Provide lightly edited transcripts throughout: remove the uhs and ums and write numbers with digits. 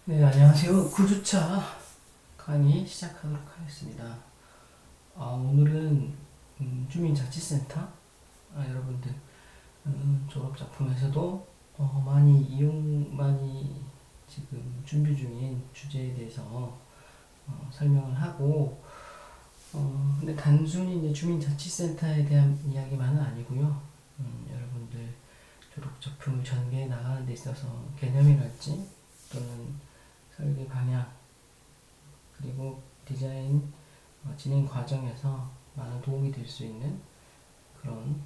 네, 안녕하세요. 9주차 강의 시작하도록 하겠습니다. 오늘은 주민자치센터 여러분들 졸업작품에서도 많이 지금 준비 중인 주제에 대해서 설명을 하고 근데 단순히 이제 주민자치센터에 대한 이야기만은 아니고요. 여러분들 졸업작품을 전개해 나가는 데 있어서 개념이랄지 또는 설계 방향 그리고 디자인 진행 과정에서 많은 도움이 될 수 있는 그런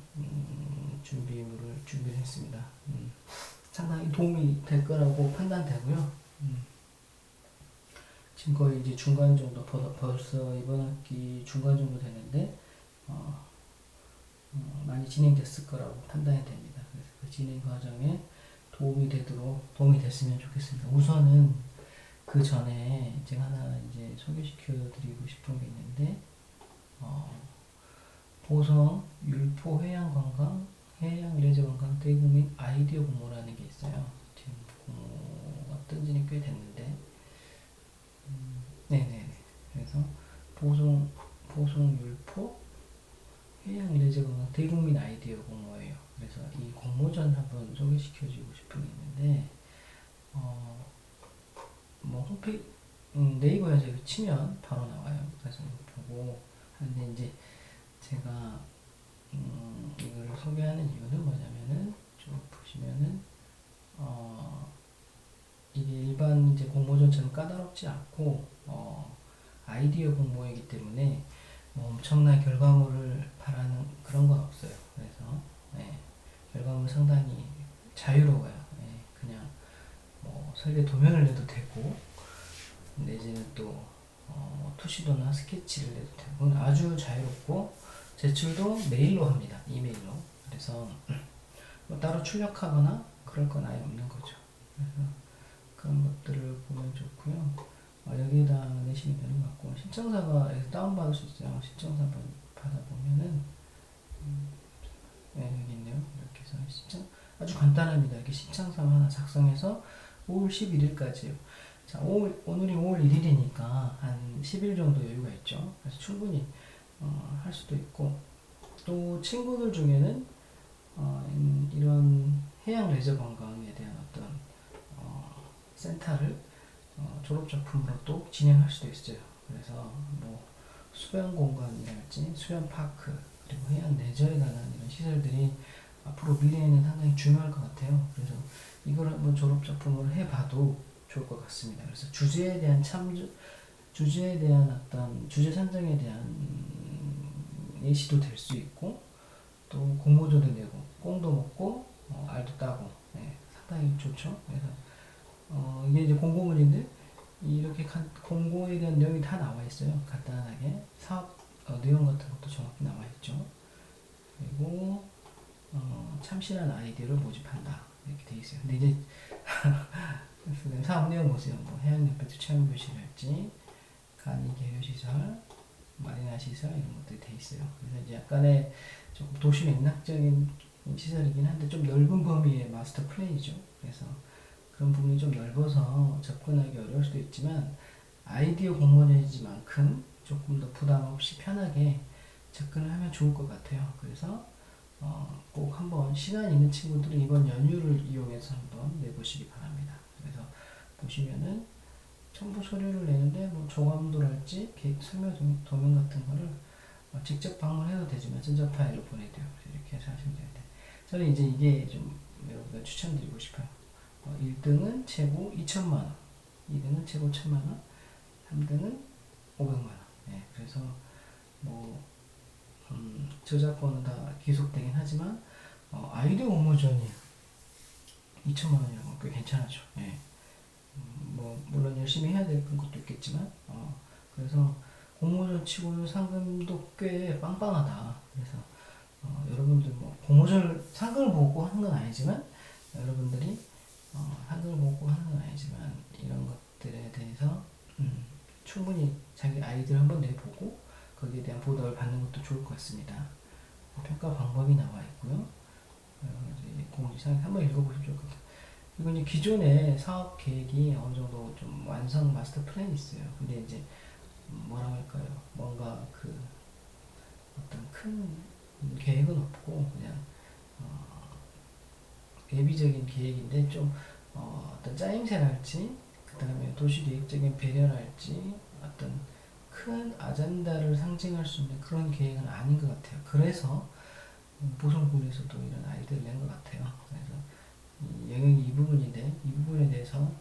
준비물을 준비를 했습니다. 상당히 도움이 될 거라고 판단되고요. 지금 거의 이제 중간 정도 벌써 이번 학기 중간 정도 되는데 많이 진행됐을 거라고 판단이 됩니다. 그래서 그 진행 과정에 도움이 됐으면 좋겠습니다. 우선은 그 전에 제가 하나 이제 소개시켜 드리고 싶은 게 있는데, 보성 율포 해양관광, 해양레저관광 대국민 아이디어 공모라는 게 있어요. 지금 공모가 뜬 지는 꽤 됐는데, 네네네. 그래서 보성 율포 해양레저관광 대국민 아이디어 공모예요. 그래서 이 공모전 한번 소개시켜 주고 싶은 게 있는데, 뭐 네이버에서 이거 치면 바로 나와요. 그래서 보고 하는데 이제 제가 이거를 소개하는 이유는 뭐냐면은 쭉 보시면은 이게 일반 이제 공모전처럼 까다롭지 않고 아이디어 공모이기 때문에 뭐 엄청난 결과물을 바라는 그런 건 없어요. 그래서 네, 결과물 상당히 자유로워요. 네, 그냥 뭐 설계 도면을 내도 되고 내지는 또 투시도나 스케치를 내도 되고 아주 자유롭고 제출도 메일로 합니다. 이메일로. 그래서 뭐 따로 출력하거나 그럴 건 아예 없는 거죠. 그래서 그런 것들을 보면 좋고요. 여기에다 내시면 되는 것 같고 신청사가 다운받을 수 있어요. 신청사 받아보면은 네, 여기 있네요. 이렇게 해서 아주 간단합니다. 이렇게 신청서 하나 작성해서 5월 11일까지요. 자, 오늘이 5월 1일이니까 한 10일 정도 여유가 있죠. 그래서 충분히 할 수도 있고 또 친구들 중에는 이런 해양 레저 관광에 대한 어떤 센터를 졸업 작품으로 또 진행할 수도 있어요. 그래서 뭐 수변 공간이랄지 수변 파크 그리고 해양 레저에 관한 이런 시설들이 앞으로 미래에는 상당히 중요할 것 같아요. 그래서 이걸 한번 졸업 작품으로 해봐도 좋을 것 같습니다. 그래서 주제에 대한 어떤 주제 선정에 대한 예시도 될 수 있고 또 공모전도 내고 꽁도 먹고 알도 따고 네, 상당히 좋죠. 그래서 이게 이제 공고문인데 이렇게 공고에 대한 내용이 다 나와 있어요. 간단하게 사업 내용 같은 것도 정확히 나와 있죠. 그리고 참신한 아이디어를 모집한다 이렇게 돼 있어요. 근데 이제 사업 내용 보세요. 뭐 해양연필 체험 교실할지 간이 계류 시설, 마리나 시설 이런 것들이 돼 있어요. 그래서 이제 약간의 좀 도시 맥락적인 시설이긴 한데 좀 넓은 범위의 마스터 플레이죠. 그래서 그런 부분이 좀 넓어서 접근하기 어려울 수도 있지만 아이디어 공모전이지만큼 조금 더 부담 없이 편하게 접근을 하면 좋을 것 같아요. 그래서 꼭 한번 시간 있는 친구들은 이번 연휴를 이용해서 한번 내보시기 바랍니다. 그래서 보시면은 첨부 서류를 내는데 뭐 조감도랄지 설명 도면 같은 거를 직접 방문해도 되지만 전자 파일로 보내도요. 이렇게 해서 하시면 되는데 저는 이제 이게 좀 여러분들 추천드리고 싶어요. 1등은 최고 2천만 원, 2등은 최고 1천만 원, 3등은 500만 원. 네, 그래서 뭐 저작권은 다 기속되긴 하지만 아이디어 공모전이 2천만 원이라고 꽤 괜찮아죠. 네. 뭐 물론 열심히 해야 될 것도 있겠지만 그래서 공모전 치고는 상금도 꽤 빵빵하다. 그래서 여러분들 뭐 공모전 상금을 보고 하는 건 아니지만 여러분들이 상금을 보고 하는 건 아니지만 이런 것들에 대해서 충분히 자기 아이디어 한번 내보고 거기에 대한 보답을 받는 것도 좋을 것 같습니다. 평가 방법이 나와 있고요. 공지사항 한번 읽어보시면 좋을 것 같아요. 그리고 이제 기존의 사업 계획이 어느 정도 좀 완성 마스터 플랜이 있어요. 근데 이제 뭐라고 할까요? 뭔가 그 어떤 큰 계획은 없고 그냥 예비적인 계획인데 좀 어떤 짜임새랄지 그 다음에 도시계획적인 배려랄지 어떤 큰 아젠다를 상징할 수 있는 그런 계획은 아닌 것 같아요. 그래서 보성군에서도 이런 아이디어를 낸 것 같아요. 그래서 이 영역이 이 부분인데 이 부분에 대해서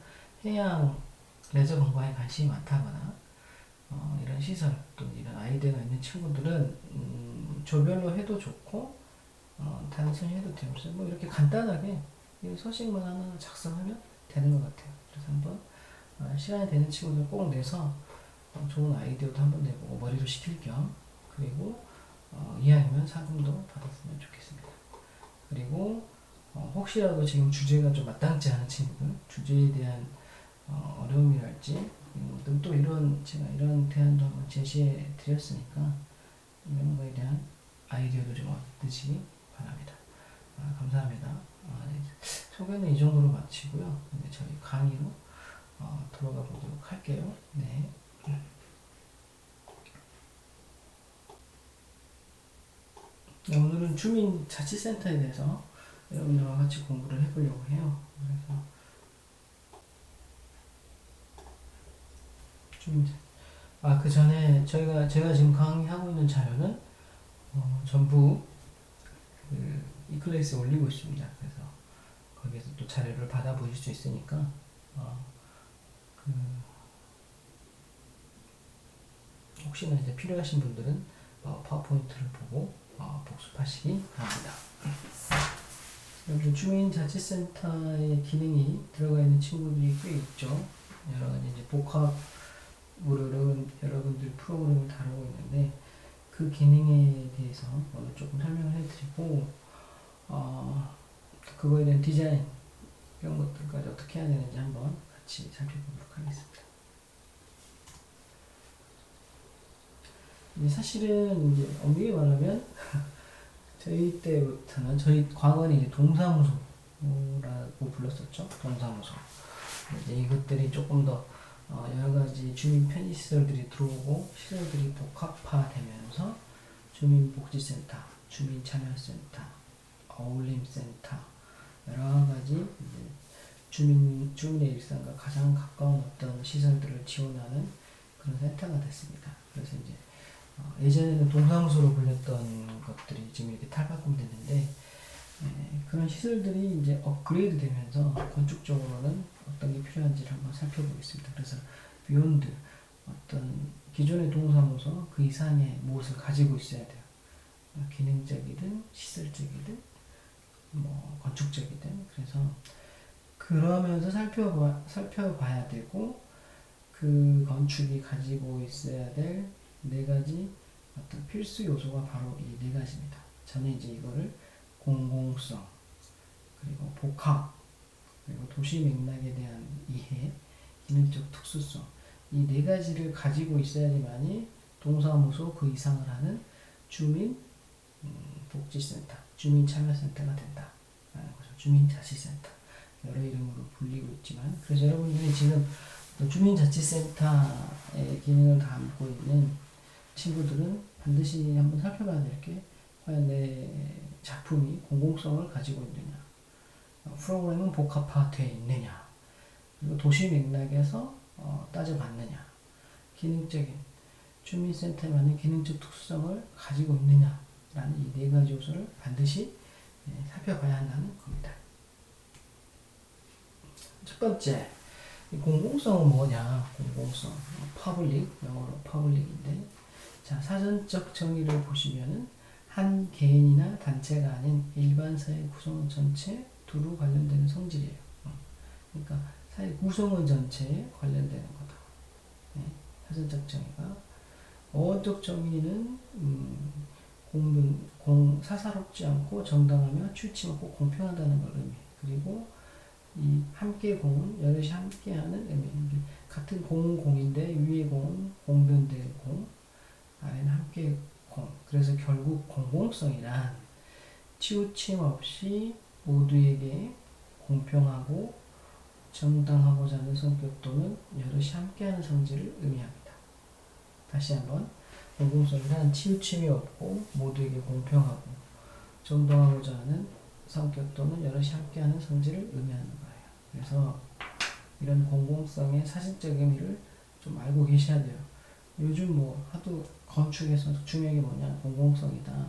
해양 레저 관광에 관심이 많다거나 이런 시설 또는 이런 아이디어가 있는 친구들은 조별로 해도 좋고 단순히 해도 되고 뭐 이렇게 간단하게 서식만 하나 작성하면 되는 것 같아요. 그래서 한번 시간이 되는 친구들 꼭 내서 좋은 아이디어도 한번 내보고 머리로 식힐 겸 그리고 이왕이면 상금도 받았으면 좋겠습니다. 그리고 혹시라도 지금 주제가 좀 마땅치 않은 친구들 주제에 대한 어려움이랄지 또 이런 제가 이런 대안도 한번 제시해 드렸으니까 이런 거에 대한 아이디어도 좀 얻으시기 바랍니다. 감사합니다. 네. 소개는 이 정도로 마치고요. 이제 저희 강의로 들어가 보도록 할게요. 네. 네, 오늘은 주민자치센터에 대해서 여러분들과 같이 공부를 해보려고 해요. 그래서 그 전에 제가 지금 강의하고 있는 자료는 전부 그 이클래스에 올리고 있습니다. 그래서 거기에서 또 자료를 받아보실 수 있으니까 그 혹시나 이제 필요하신 분들은 파워포인트를 보고 복습하시기 바랍니다. 여기 주민자치센터의 기능이 들어가 있는 친구들이 꽤 있죠. 여러 가지 이제 복합으로 여러분들 프로그램을 다루고 있는데 그 기능에 대해서 오늘 조금 설명을 해드리고 그거에 대한 디자인 이런 것들까지 어떻게 해야 되는지 한번 같이 살펴보도록 하겠습니다. 사실은 이제 엄밀히 말하면 저희 때부터는 저희 과거는 이제 동사무소라고 불렀었죠. 동사무소. 이제 이것들이 조금 더 여러 가지 주민 편의 시설들이 들어오고 시설들이 복합화되면서 주민복지센터, 주민참여센터, 어울림센터 여러 가지 주민의 일상과 가장 가까운 어떤 시설들을 지원하는 그런 센터가 됐습니다. 그래서 이제 예전에는 동사무소로 불렸던 것들이 지금 이렇게 탈바꿈됐는데 그런 시설들이 이제 업그레이드 되면서 건축적으로는 어떤 게 필요한지를 한번 살펴보겠습니다. 그래서 비욘드 어떤 기존의 동사무소 그 이상의 무엇을 가지고 있어야 돼요. 기능적이든 시설적이든 뭐 건축적이든 그래서 그러면서 살펴봐야 되고 그 건축이 가지고 있어야 될 네 가지 어떤 필수 요소가 바로 이 네 가지입니다. 저는 이제 이거를 공공성, 그리고 복합, 그리고 도시 맥락에 대한 이해, 기능적 특수성 이 네 가지를 가지고 있어야지만이 동사무소 그 이상을 하는 주민 복지센터, 주민참여센터가 된다라는 거죠. 주민자치센터 여러 이름으로 불리고 있지만 그래서 여러분들이 지금 주민자치센터의 기능을 담고 있는 친구들은 반드시 한번 살펴봐야 될 게 과연 내 작품이 공공성을 가지고 있느냐, 프로그램은 복합화되어 있느냐, 그리고 도시 맥락에서 따져봤느냐, 기능적인 주민센터만의 기능적 특수성을 가지고 있느냐라는 이 네 가지 요소를 반드시 살펴봐야 한다는 겁니다. 첫 번째, 공공성은 뭐냐? 공공성, 퍼블릭, 영어로 퍼블릭인데 자, 사전적 정의를 보시면은 한 개인이나 단체가 아닌 일반 사회 구성원 전체 두루 관련되는 성질이에요. 그러니까 사회 구성원 전체에 관련되는 거다. 네, 사전적 정의가 어원적 정의는 사사롭지 않고 정당하며 추이치 없고 공평하다는 걸 의미해요. 그리고 이 함께 공은 여럿이 함께하는 의미. 같은 공인데 위에 공은 공변될 공, 아래는 함께 공. 그래서 결국 공공성이란 치우침 없이 모두에게 공평하고 정당하고자 하는 성격 또는 여럿이 함께하는 성질을 의미합니다. 다시 한번 공공성이란 치우침이 없고 모두에게 공평하고 정당하고자 하는 성격 또는 여럿이 함께하는 성질을 의미하는 거예요. 그래서 이런 공공성의 사실적 의미를 좀 알고 계셔야 돼요. 요즘 뭐 하도 건축에서 중요한 게 뭐냐, 공공성이다,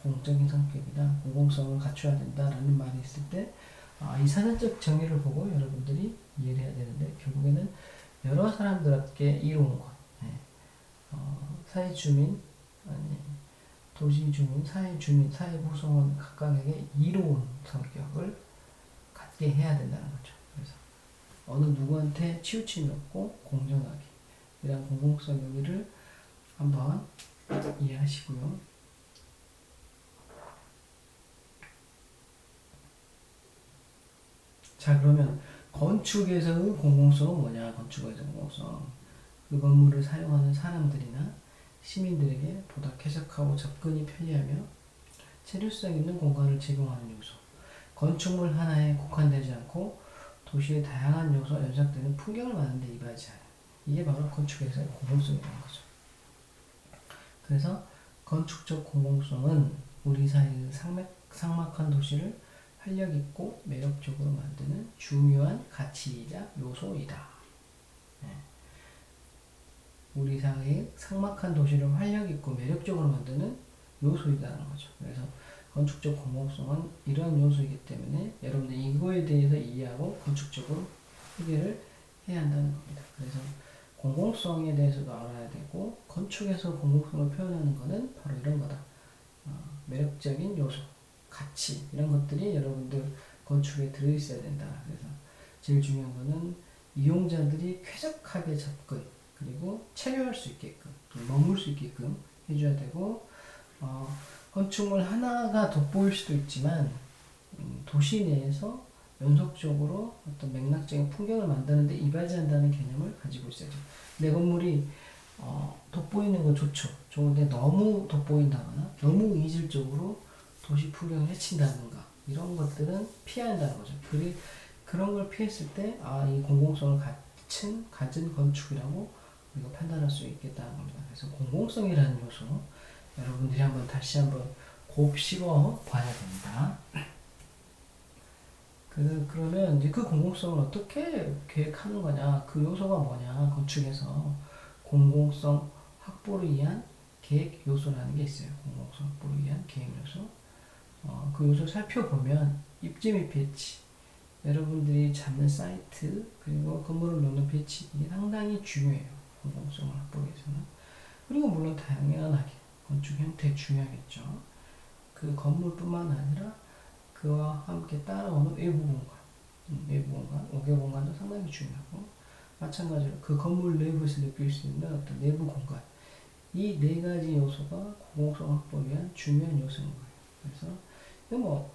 공적인 성격이다, 공공성을 갖춰야 된다라는 말이 있을 때 이 사전적 정의를 보고 여러분들이 이해를 해야 되는데, 결국에는 여러 사람들에게 이로운 것, 사회 주민, 아니 도시 주민, 사회 주민, 사회 구성원 각각에게 이로운 성격을 갖게 해야 된다는 거죠. 그래서 어느 누구한테 치우침이 없고 공정하게, 이런 공공성 의미를 한번 이해하시고요. 자, 그러면 건축에서의 공공성은 뭐냐? 건축에서 공공성, 그 건물을 사용하는 사람들이나 시민들에게 보다 쾌적하고 접근이 편리하며 체류성 있는 공간을 제공하는 요소, 건축물 하나에 국한되지 않고 도시의 다양한 요소가 연상되는 풍경을 만드는 데 이바지하는, 이게 바로 건축에서의 공공성이라는 거죠. 그래서 건축적 공공성은 우리 사회의 삭막한 도시를 활력있고 매력적으로 만드는 중요한 가치이자 요소이다. 우리 사회의 삭막한 도시를 활력있고 매력적으로 만드는 요소이다는 거죠. 그래서 건축적 공공성은 이러한 요소이기 때문에 여러분들 이거에 대해서 이해하고 건축적으로 해결을 해야 한다는 겁니다. 그래서 공공성에 대해서도 알아야 되고, 건축에서 공공성을 표현하는 것은 바로 이런 거다. 매력적인 요소, 가치, 이런 것들이 여러분들 건축에 들어있어야 된다. 그래서 제일 중요한 거는 이용자들이 쾌적하게 접근, 그리고 체류할 수 있게끔, 머물 수 있게끔 해줘야 되고, 건축물 하나가 돋보일 수도 있지만 도시 내에서 연속적으로 어떤 맥락적인 풍경을 만드는데 이바지한다는 개념을 가지고 있어야죠. 내 건물이 돋보이는 건 좋죠. 좋은데 너무 돋보인다거나 너무 이질적으로 도시 풍경을 해친다든가 이런 것들은 피해야 한다는 거죠. 그런 걸 피했을 때 이 공공성을 가진 건축이라고 우리가 판단할 수 있겠다는 겁니다. 그래서 공공성이라는 요소 여러분들이 다시 한번 곱씹어 봐야 됩니다. 그러면 이제 그 공공성을 어떻게 계획하는 거냐, 그 요소가 뭐냐, 건축에서 공공성 확보를 위한 계획 요소라는 게 있어요. 공공성 확보를 위한 계획 요소. 그 요소를 살펴보면 입지 및 배치, 여러분들이 잡는 사이트, 그리고 건물을 놓는 배치, 이게 상당히 중요해요. 공공성을 확보하기 위해서는. 그리고 물론 당연하게 건축 형태 중요하겠죠. 그 건물뿐만 아니라 그와 함께 따라오는 외부 공간, 외교 공간도 상당히 중요하고, 마찬가지로 그 건물 내부에서 느낄 수 있는 어떤 내부 공간, 이 네 가지 요소가 공공성 확보를 위한 중요한 요소인 거예요. 그래서 뭐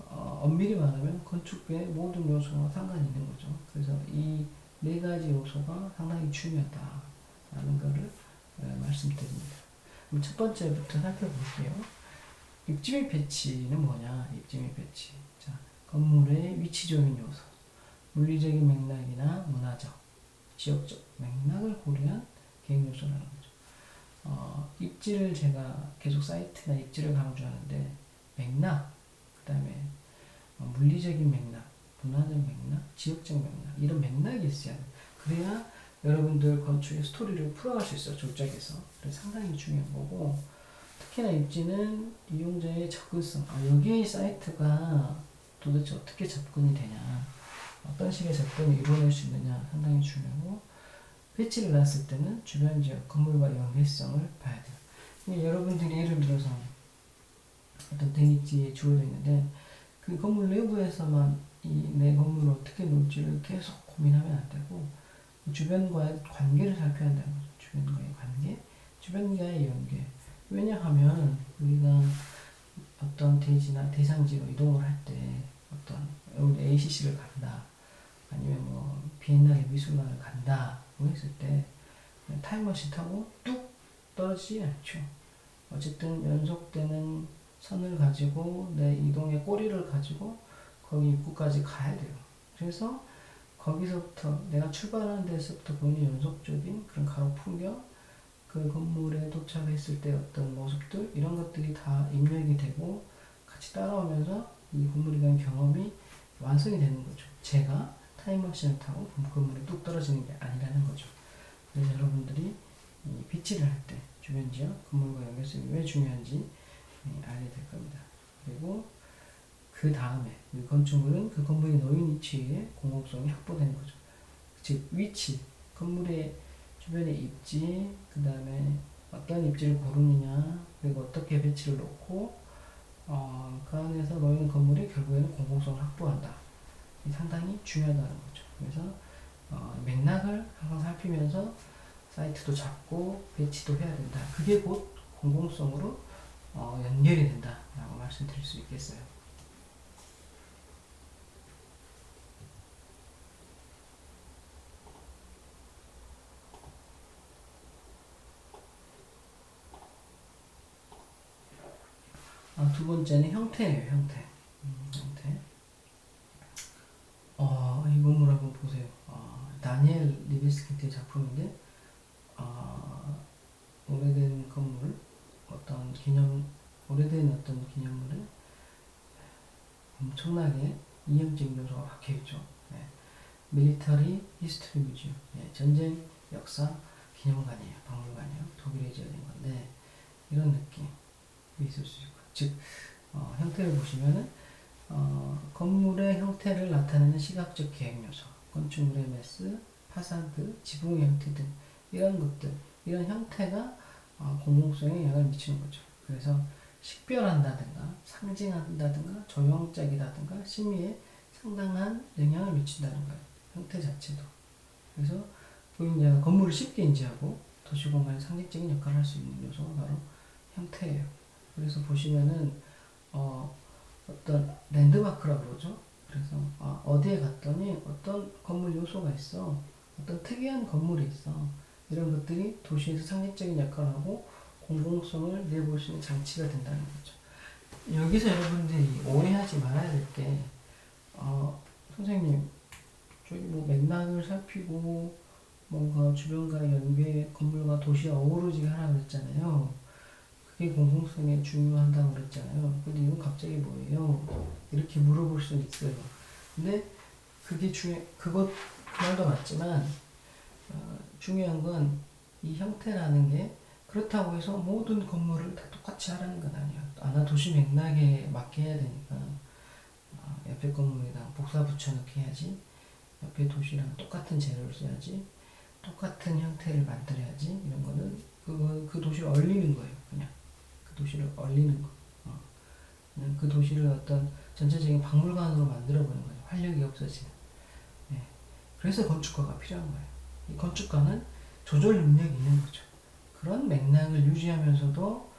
엄밀히 말하면 건축의 모든 요소와 상관이 있는 거죠. 그래서 이 네 가지 요소가 상당히 중요하다라는 것을 말씀드립니다. 그럼 첫 번째부터 살펴볼게요. 입지 및 배치는 뭐냐? 입지 및 배치. 자, 건물의 위치적인 요소, 물리적인 맥락이나 문화적, 지역적 맥락을 고려한 계획 요소라는 거죠. 입지를 제가 계속 사이트나 입지를 강조하는데, 맥락, 그 다음에 물리적인 맥락, 문화적 맥락, 지역적 맥락, 이런 맥락이 있어야 돼요. 그래야 여러분들 건축의 스토리를 풀어갈 수 있어요. 졸작에서. 그래서 상당히 중요한 거고, 특히나 입지는 이용자의 접근성, 여기에 사이트가 도대체 어떻게 접근이 되냐, 어떤 식의 접근을 이루어낼 수 있느냐 상당히 중요하고, 배치를 놨을 때는 주변 지역 건물과 연계성을 봐야 돼요. 여러분들이 예를 들어서 어떤 대립지에 주어져 있는데 그 건물 내부에서만 이 내 건물을 어떻게 놓을지를 계속 고민하면 안 되고, 주변과의 관계를 살펴야 한다는 거죠. 주변과의 관계, 주변과의 연계. 왜냐하면 우리가 어떤 대지나 대상지로 이동을 할 때, 어떤 우리 ACC를 간다, 아니면 뭐 비엔날레 미술관을 간다 뭐 했을 때 타임머신 타고 뚝 떨어지지 않죠. 어쨌든 연속되는 선을 가지고 내 이동의 꼬리를 가지고 거기 입구까지 가야 돼요. 그래서 거기서부터 내가 출발하는 데서부터 보이는 연속적인 그런 가로 풍경, 그 건물에 도착했을 때 어떤 모습들 이런 것들이 다 입력이 되고 같이 따라오면서 이 건물에 대한 경험이 완성이 되는 거죠. 제가 타임머신을 타고 건물에 뚝 떨어지는 게 아니라는 거죠. 그래서 여러분들이 이 PT를 할 때 주변 지역 건물과 연결성이 왜 중요한지 알게 될 겁니다. 그리고 그 다음에 이 건축물은 그 건물이 놓인 위치에 공공성이 확보되는 거죠. 즉 위치, 건물의 주변의 입지, 그 다음에 어떤 입지를 고르느냐, 그리고 어떻게 배치를 놓고 그 안에서 놓이는 건물이 결국에는 공공성을 확보한다. 이 상당히 중요하다는 거죠. 그래서 맥락을 항상 살피면서 사이트도 잡고 배치도 해야 된다. 그게 곧 공공성으로 연결이 된다라고 말씀드릴 수 있겠어요. 두 번째는 형태예요, 형태. 형태. 이 건물 한번 보세요. 다니엘 리베스킨트의 작품인데, 오래된 건물, 오래된 어떤 기념물에 엄청나게 이형적인 요소가 박혀있죠. 네. 밀리터리 히스토리 뮤지엄. 네. 전쟁 역사 기념관이에요. 박물관이에요. 독일에 지어진 건데, 이런 느낌이 있을 수 있고. 즉, 형태를 보시면은, 건물의 형태를 나타내는 시각적 계획 요소, 건축물의 매스, 파사드, 지붕의 형태 등 이런 것들, 이런 형태가 공공성에 영향을 미치는 거죠. 그래서 식별한다든가 상징한다든가 조형적이라든가 심미에 상당한 영향을 미친다는 거예요. 형태 자체도. 그래서 보임자가 건물을 쉽게 인지하고 도시공간의 상징적인 역할을 할 수 있는 요소가 바로 형태예요. 그래서 보시면은 어떤 랜드마크라고 그러죠. 그래서 어디에 갔더니 어떤 건물 요소가 있어, 어떤 특이한 건물이 있어, 이런 것들이 도시에서 상징적인 역할을 하고 공공성을 내볼 수 있는 장치가 된다는 거죠. 여기서 여러분들이 오해하지 말아야 될 게, 선생님 저기 뭐 맥락을 살피고 뭔가 주변과 연계 건물과 도시와 어우러지게 하라고 그랬잖아요. 그게 공공성에 중요한다고 그랬잖아요. 근데 이건 갑자기 뭐예요? 이렇게 물어볼 수 있어요. 근데 그게 그 말도 맞지만, 중요한 건 이 형태라는 게 그렇다고 해서 모든 건물을 다 똑같이 하라는 건 아니에요. 나 도시 맥락에 맞게 해야 되니까 옆에 건물에다 복사 붙여넣기 해야지, 옆에 도시랑 똑같은 재료를 써야지, 똑같은 형태를 만들어야지, 이런 거는 그 도시를 얼리는 거예요. 그냥 그 도시를 얼리는 거. 그냥 그 도시를 어떤 전체적인 박물관으로 만들어버리는 거예요. 활력이 없어지는. 네. 그래서 건축가가 필요한 거예요. 이 건축가는 조절 능력이 있는 거죠. 그런 맥락을 유지하면서도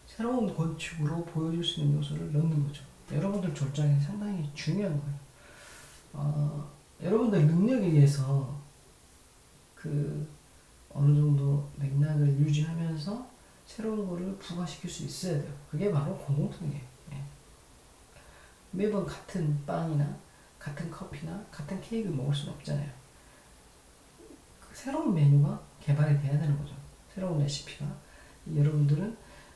새로운 건축으로 보여줄 수 있는 요소를 넣는 거죠. 여러분들 졸작이 상당히 중요한 거예요. 여러분들 능력에 의해서 어느 정도 맥락을 유지하면서 새로운 거를 부과시킬 수 있어야 돼요. 그게 바로 공공성이에요. 예. 매번 같은 빵이나 같은 커피나 같은 케이크를 먹을 수는 없잖아요. 새로운 메뉴가 개발이 돼야 되는 거죠. 새로운 레시피가. 여러분들은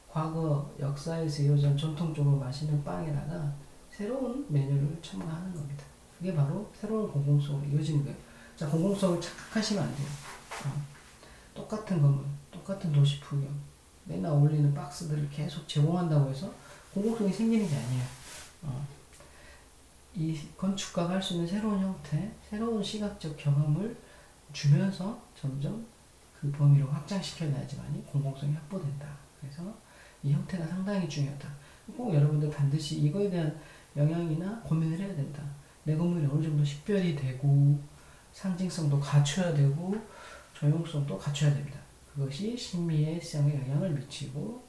과거 역사에서 이어진 전통적으로 마시는 빵에다가 새로운 메뉴를 첨가하는 겁니다. 그게 바로 새로운 공공성으로 이어지는 거예요. 자, 공공성을 착각하시면 안 돼요. 똑같은 건물, 똑같은 도시 풍경, 맨날 어울리는 박스들을 계속 제공한다고 해서 공공성이 생기는 게 아니에요. 이 건축가가 할 수 있는 새로운 형태, 새로운 시각적 경험을 주면서 점점 그 범위를 확장시켜놔야지만이 공공성이 확보된다. 그래서 이 형태가 상당히 중요하다. 꼭 여러분들 반드시 이거에 대한 영향이나 고민을 해야 된다. 내 건물이 어느 정도 식별이 되고 상징성도 갖춰야 되고 조형성도 갖춰야 됩니다. 그것이 심미의 시장에 영향을 미치고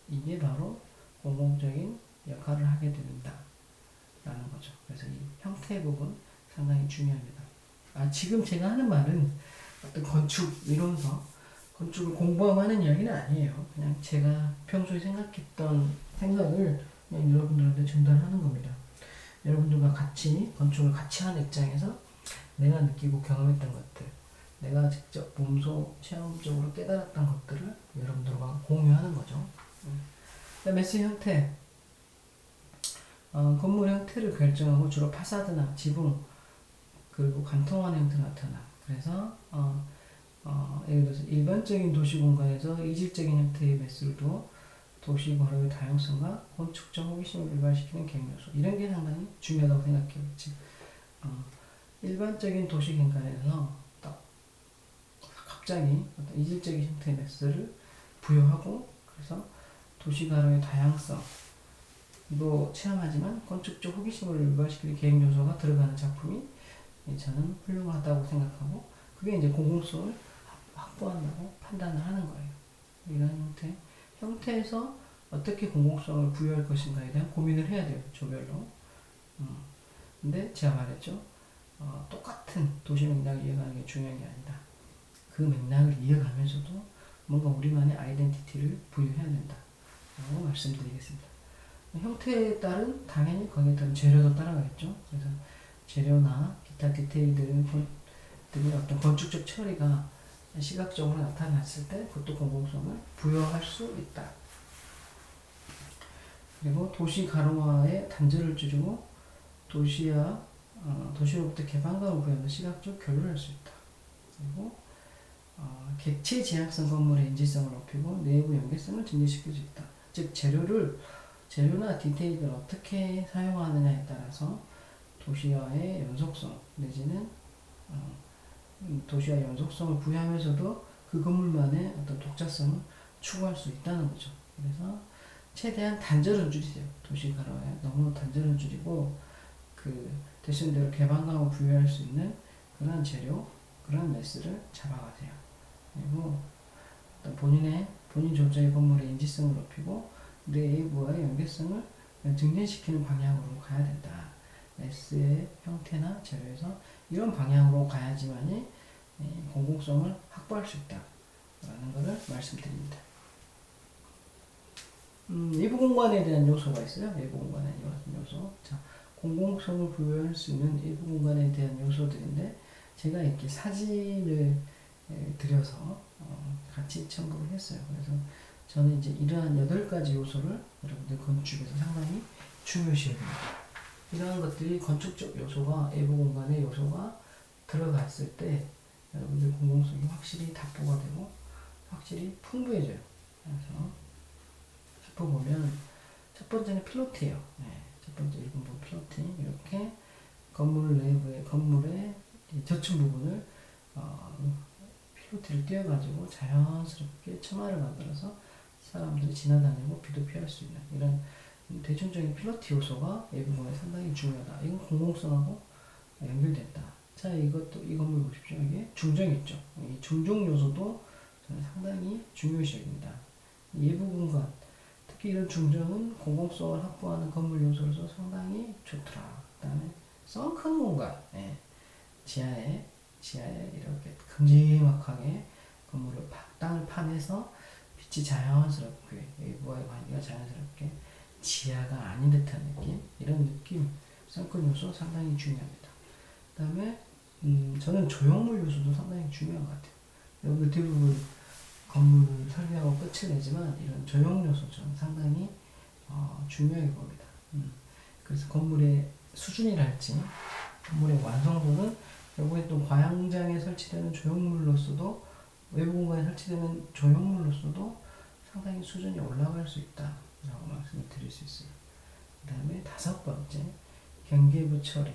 이게 바로 공공적인 역할을 하게 된다 라는 거죠. 그래서 이 형태 부분 상당히 중요합니다. 지금 제가 하는 말은 어떤 건축 이론서, 건축을 공부하고 하는 이야기는 아니에요. 그냥 제가 평소에 생각했던 생각을 그냥 여러분들한테 전달하는 겁니다. 여러분들과 같이 건축을 같이 하는 입장에서 내가 느끼고 경험했던 것들, 내가 직접 몸소 체험적으로 깨달았던 것들을 여러분들과 공유하는 거죠. 매스 형태, 건물 형태를 결정하고 주로 파사드나 지붕 그리고 관통하는 형태가 나타나. 그래서 예를 들어서 일반적인 도시 공간에서 이질적인 형태의 매스를 두어 도시 걸음의 다양성과 건축적 호기심을 유발시키는 개인 요소, 이런 게 상당히 중요하다고 생각해요. 즉 일반적인 도시 공간에서 갑자기 어떤 이질적인 형태의 매스를 부여하고, 그래서 도시 가로의 다양성도 체험하지만 건축적 호기심을 유발시키는 개인 요소가 들어가는 작품이 저는 훌륭하다고 생각하고, 그게 이제 공공성을 확보한다고 판단을 하는 거예요. 이런 형태에서 어떻게 공공성을 부여할 것인가에 대한 고민을 해야 돼요, 조별로. 근데 제가 말했죠. 똑같은 도시 맥락을 이어가는 게 중요한 게 아니다. 그 맥락을 이어가면서도 뭔가 우리만의 아이덴티티를 부여해야 된다 라고 말씀드리겠습니다. 형태에 따른 당연히 거기에 따른 재료도 따라가겠죠. 그래서 재료나 기타 디테일들은 어떤 건축적 처리가 시각적으로 나타났을 때 그것도 공공성을 부여할 수 있다. 그리고 도시 가로화의 단절을 줄이고 도시로부터 개방감을 부여하는 시각적 교류를 할 수 있다. 그리고 객체 지향성 건물의 인지성을 높이고 내부 연계성을 증진시킬 수 있다. 즉 재료나 디테일을 어떻게 사용하느냐에 따라서 도시와의 연속성 내지는 도시와 연속성을 부여하면서도 그 건물만의 어떤 독자성을 추구할 수 있다는 거죠. 그래서 최대한 단절은 줄이세요. 도시 가로에 너무 단절은 줄이고 대신대로 개방감을 부여할 수 있는 그런 재료, 그런 매스를 잡아가세요. 그리고 본인 조작의 건물의 인지성을 높이고 내부와의 연계성을 증진시키는 방향으로 가야 된다. 매스의 형태나 재료에서 이런 방향으로 가야지만이 공공성을 확보할 수 있다라는 것을 말씀드립니다. 내부 공간에 대한 요소가 있어요. 내부 공간에 대한 요소. 자, 공공성을 부여할 수 있는 내부 공간에 대한 요소들인데, 제가 이렇게 사진을 들여서 같이 첨부를 했어요. 그래서 저는 이제 이러한 8가지 요소를 여러분들 건축에서 상당히 중요시해야 됩니다. 이러한 것들이 건축적 요소가, 내부 공간의 요소가 들어갔을 때 여러분들 공공성이 확실히 답보가 되고 확실히 풍부해져요. 그래서 짚어보면 첫 번째는 필로티예요. 첫 번째 1분부 필로티. 이렇게 건물의 저층 부분을 필로티를 띄워가지고 자연스럽게 처마를 만들어서 사람들이 지나다니고 비도 피할 수 있는 이런 대중적인 필로티 요소가 내부 공간에 상당히 중요하다. 이건 공공성하고 연결된다. 자, 이 건물 보십시오. 이게 중정이 있죠. 이 중정 요소도 저는 상당히 중요시 여깁니다. 내부 공간, 특히 이런 중정은 공공성을 확보하는 건물 요소로서 상당히 좋더라. 그 다음에 썬큰 공간, 지하에 이렇게 큼지막하게 건물을 땅을 파내서 빛이 자연스럽게, 외부와의 관계가 자연스럽게 지하가 아닌 듯한 느낌, 이런 느낌, 썬큰 요소 상당히 중요합니다. 그 다음에 저는 조형물 요소도 상당히 중요한 것 같아요. 여러분들 대부분 건물을 설계하고 끝을 내지만 이런 조형 요소 저는 상당히 중요하게 봅니다. 그래서 건물의 수준이랄지 건물의 완성도는 결국에 또 과양장에 설치되는 조형물로서도, 외부 공간에 설치되는 조형물로서도 상당히 수준이 올라갈 수 있다라고 말씀을 드릴 수 있어요. 그 다음에 5번째, 경계부 처리.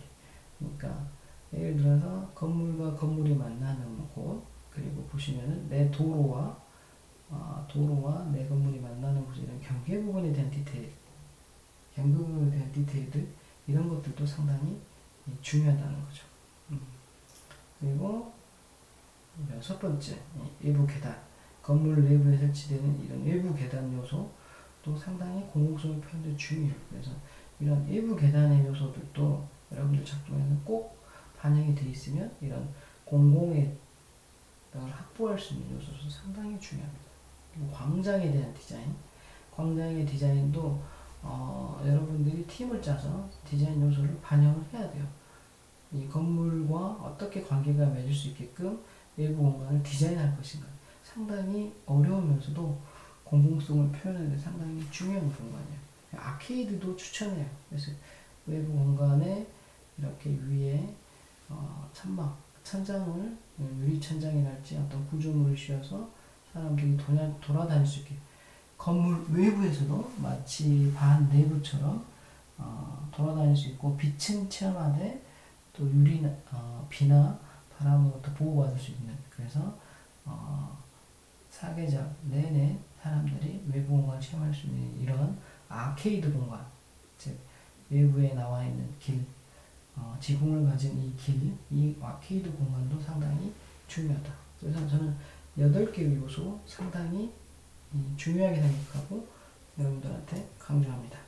그러니까 예를 들어서 건물과 건물이 만나는 곳, 그리고 보시면은 내 도로와 내 건물이 만나는 곳에 이런 경계 부분에 대한 디테일들, 이런 것들도 상당히 중요하다는 거죠. 그리고 6번째, 외부 계단. 건물 내부에 설치되는 이런 외부 계단 요소도 상당히 공공성을 표현하는 중요해요. 그래서 이런 외부 계단의 요소들도 여러분들 작품에는 꼭 반영이 되어 있으면 이런 공공의 확보할 수 있는 요소도 상당히 중요합니다. 그리고 광장에 대한 디자인. 광장의 디자인도 여러분들이 팀을 짜서 디자인 요소를 반영을 해야 돼요. 이 건물과 어떻게 관계가 맺을 수 있게끔 외부 공간을 디자인할 것인가. 상당히 어려우면서도 공공성을 표현하는 데 상당히 중요한 공간이에요. 아케이드도 추천해요. 그래서 외부 공간에 이렇게 위에 천막, 천장을 유리 천장이랄지 어떤 구조물을 씌워서 사람들이 돌아다닐 수 있게 건물 외부에서도 마치 반 내부처럼 돌아다닐 수 있고 빛은 체험하되 또 비나 바람으로부터 보호받을 수 있는 그래서 사계절 내내 사람들이 외부 공간을 체험할 수 있는 이런 아케이드 공간 즉 외부에 나와 있는 길 지붕을 가진 이 길, 이 아케이드 공간도 상당히 중요하다. 그래서 저는 8개 요소 상당히 중요하게 생각하고 여러분들한테 강조합니다.